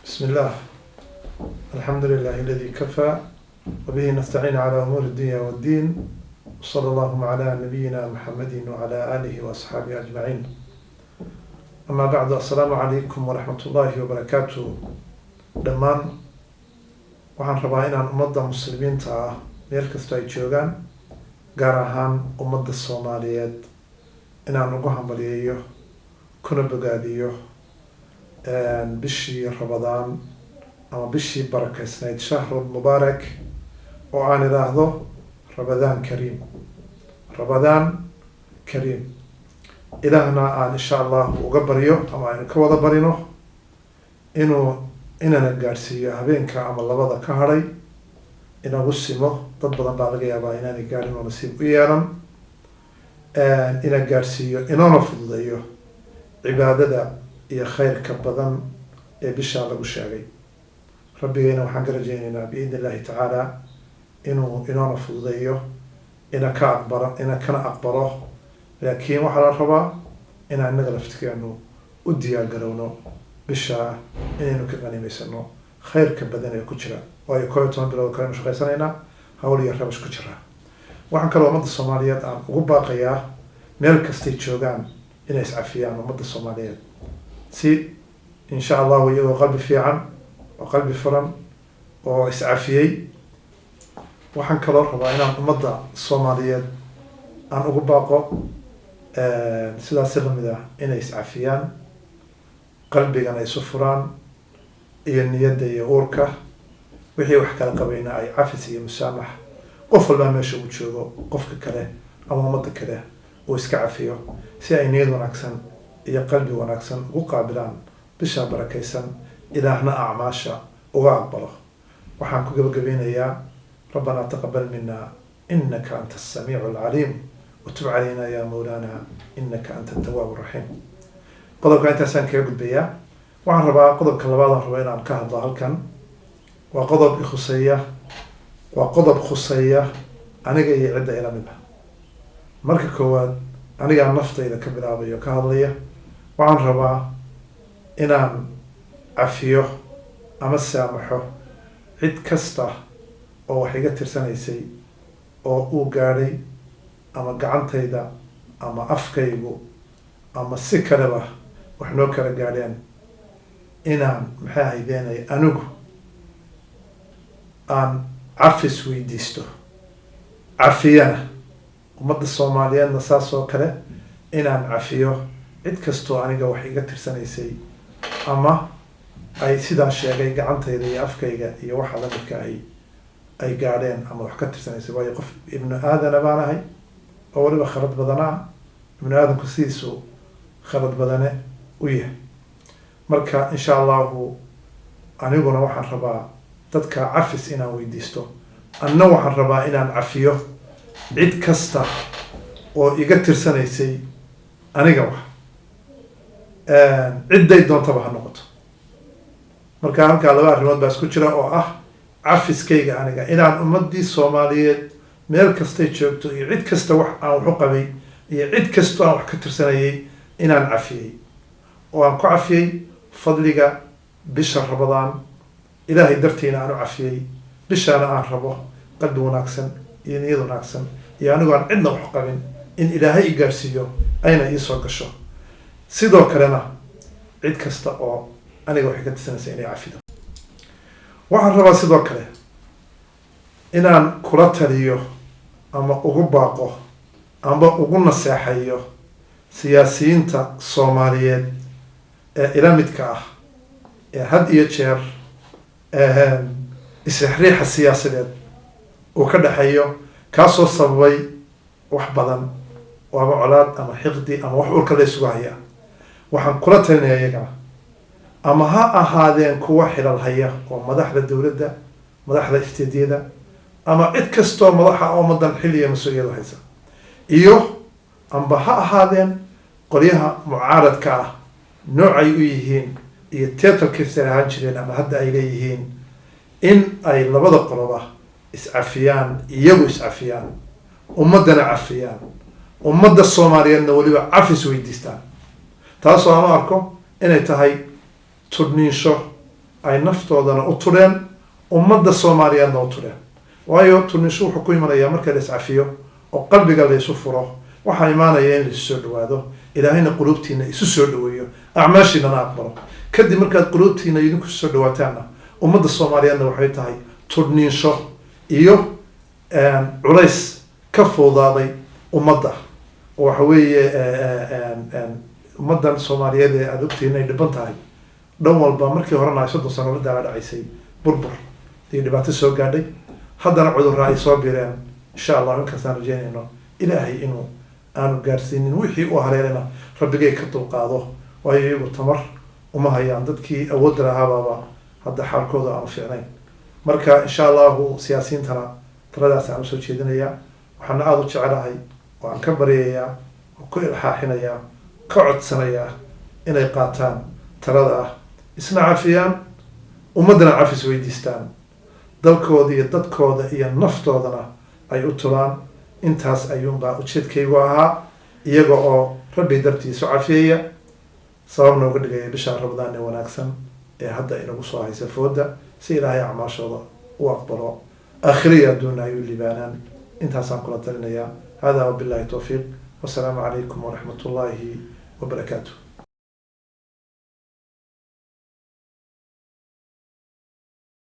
بسم الله. الحمد لله الذي كفى وبه نستعين على أمور الدنيا والدين، وصلى الله على نبينا محمد وعلى آله وأصحابه أجمعين. أما بعد، السلام عليكم ورحمة الله وبركاته. دمان waxaan rabaa inaan ummadda muslimiinta ah meel kasta ay joogaan, gaar ahaan ummadda Soomaaliyeed, inaan ugu hambaliyeeyo kuna bogaadiyo bishii Ramadaan ama bishii barakeysnayd shahrul mubaarak, oo aan idhaahdo Ramadaan Kariim. Ramadaan Kariim. ilaahna aan insha Allah uga baryo ama aan ka wada barino inana gaarsiiyo habeenka ama labada ka haray, inagu simo. dad badan baa laga yaabaa inaanay gaarin oo nasiib u yeelan, ina gaarsiiyo, inoona fududeeyo cibaadada iyo khayrka badan ee bishaa lagu sheegay. rabbigayna waxaan ka rajaynaynaa biidni illahi tacaala inuu inoona fududeeyo, ina kana aqbalo. laakiin waxaa la rabaa inaan inaga laftigeenu u diyaar garowno bishaa inaynu ka qanimaysano khayrka badan ee ku jira, waayo 11 bilood kalenu shaqaysanaynaa, hawl iyo rabash ku jira. waxaan kaloo ummadda Soomaaliyeed aan ugu baaqayaa meel kastay joogaan inay iscafiyaan ummadda Soomaaliyeed, si insha allahu iyagoo qalbi fiican oo qalbi furan oo iscafiyey. waxaan kaloo rabaa inaan ummadda Soomaaliyeed aan ugu baaqo sidaas lamid ah inay iscafiyaan, qalbigana isu furaan, iyo niyadda iyo uurka. wixii wax kala qabayna ay cafis iyo musaamax, qof walbaa meesha uu joogo qofka kale ama ummadda kale uu iska cafiyo, si ay niyad wanaagsan iyo qalbi wanaagsan ugu qaabilaan bishaa barakaysan, ilaahna acmaasha uga aqbalo. waxaan ku gabagabeynayaa rabbanaa taqabbal minna innaka anta as-samiicu al-caliim watub calaynaa yaa mawlaana innaka anta at-tawwaabu ar-rahiim. qodobka intaasaan kaga gudbayaa. waxaan rabaa qodobka labaadaan raba inaan ka hadlo halkan. waa qodob ikhuseeya, waa qodob khuseeya aniga iyo cidda ila mid ah. marka koowaad, anigaa naftayda ka bilaabayo ka hadlaya. waxaan rabaa inaan cafiyo ama saamaxo cid kasta oo wax iga tirsanaysay oo uu gaadhay, ama gacantayda ama afkaygu ama si kaleba wax noo kala gaadheen, inaan maxay ahaydeenay anigu aan cafis weydiisto, cafiyana ummadda Soomaaliyeedna saas oo kale inaan cafiyo cid kastoo aniga wax iga tirsanaysay, ama ay sidaan sheegay gacantayda iyo afkayga iyo waxa lamidka ay gaadheen ama wax ka tirsanaysay. waayo qof ibnu aadana baan ahay oo waliba khalad badanaa. ibnu aadamku sidiisu khalad badane u yahay. marka insha allahu aniguna waxaan rabaa dadka cafis inaan weydiisto. anna waxaan rabaa inaan cafiyo cid kasta oo iga tirsanaysay aniga wax, cidday doontaba ha noqoto. marka halkaa laba arrimood baa isku jira, oo ah cafiskayga aniga inaan ummadii Soomaaliyeed meel kastay joogto iyo cid kasta wax aan wax u qabay iyo cid kastoo aan wax ka tirsanayay inaan cafiyey, oo aan ku cafiyey fadliga bisha Ramadaan. ilaahay dartiina aan u cafiyey, bishaana aan rabo qalbi wanaagsan iyo niyad wanaagsan, iyo anigoo aan cidna wax qabin in ilaahay i gaarsiiyo ayna iisoo gasho. sidoo kalena cid kasta oo aniga waxay ka tirsanaysa inay cafido. waxaan rabaa sidoo kale inaan kula taliyo ama ugu baaqo ama ugu naseexayo siyaasiyiinta Soomaaliyeed ee ila midka ah, ee had iyo jeer isriixa siyaasadeed uu ka dhaxeeyo, kaasoo sababay wax badan oo ama colaad ama xiqdi ama wax urka la isugu haya. waxaan kula talinaya iyagana, ama ha ahaadeen kuwa xilal haya oo madaxda dowladda, madaxda iftiidiyada, ama cid kastoo madaxa oo madan xilliya mas-uuliyadu haysa, iyo amba ha ahaadeen qolyaha mucaaradka ah noocay u yihiin iyo teetalkiisay ahaan jireen ama hadda ay leeyihiin, in ay labada qoloba iscafiyaan, iyagu iscafiyaan, ummaddana cafiyaan, ummadda Soomaaliyeedna weliba cafis weydiistaan. taasoo aan u arko inay tahay tudniinsho ay naftoodana u tureen ummadda soomaaliyeedna u tureen waayo turnisho wuxuu ku imanayaa marka la iscafiyo oo qalbiga la isu furo waxaa imaanaya in la isu soo dhawaado ilaahayna quluubtiina isu soo dhaweeyo acmaashiinana aqbalo kadib markaad quluubtiina idinku soo dhawaataanna ummadda soomaaliyeedna waxay tahay turniinsho iyo culays ka fuudaaday ummadda waxa weeye ummaddan soomaaliyeed ee aada ogtihiin inay dhiban tahay dhan walba markii horena ay 30 sano la daala dhacaysay burbur iyo dhibaato soo gaadhay haddana cudurra ay soo bireen insha allah inkastaan rajeynayno ilaahay inuu aanu gaarsiinin wixii u haleelana rabbigay ka dulqaado waayo iyagu tamar uma hayaan dadkii awoodda lahaababa hadda xaalkooda aanu fiicnayn marka insha allahu siyaasiyiintana taladaas aan usoo jeedinayaa waxaana aada u jecelahay oo aan ka baryayaa oo ku ilxaaxinayaa ka codsanayaa inay qaataan talada ah isna cafiyaan ummaddana cafis weydiistaan dalkooda iyo dadkooda iyo naftoodana ay u tulaan intaas ayuunbaa ujeedkaygu ahaa iyaga oo rabbi dartiisu cafiyaya sabab nooga dhigaya bisha ramadaan ee wanaagsan ee hadda inagu soo haysa fooda si ilaahay acmaashooda u aqbalo aakhiriya adduuna ay u libaanaan intaasaan kula talinayaa hada wabillahi tawfiiq wasalaamu calaykum waraxmat ullaahi wabarakaatuh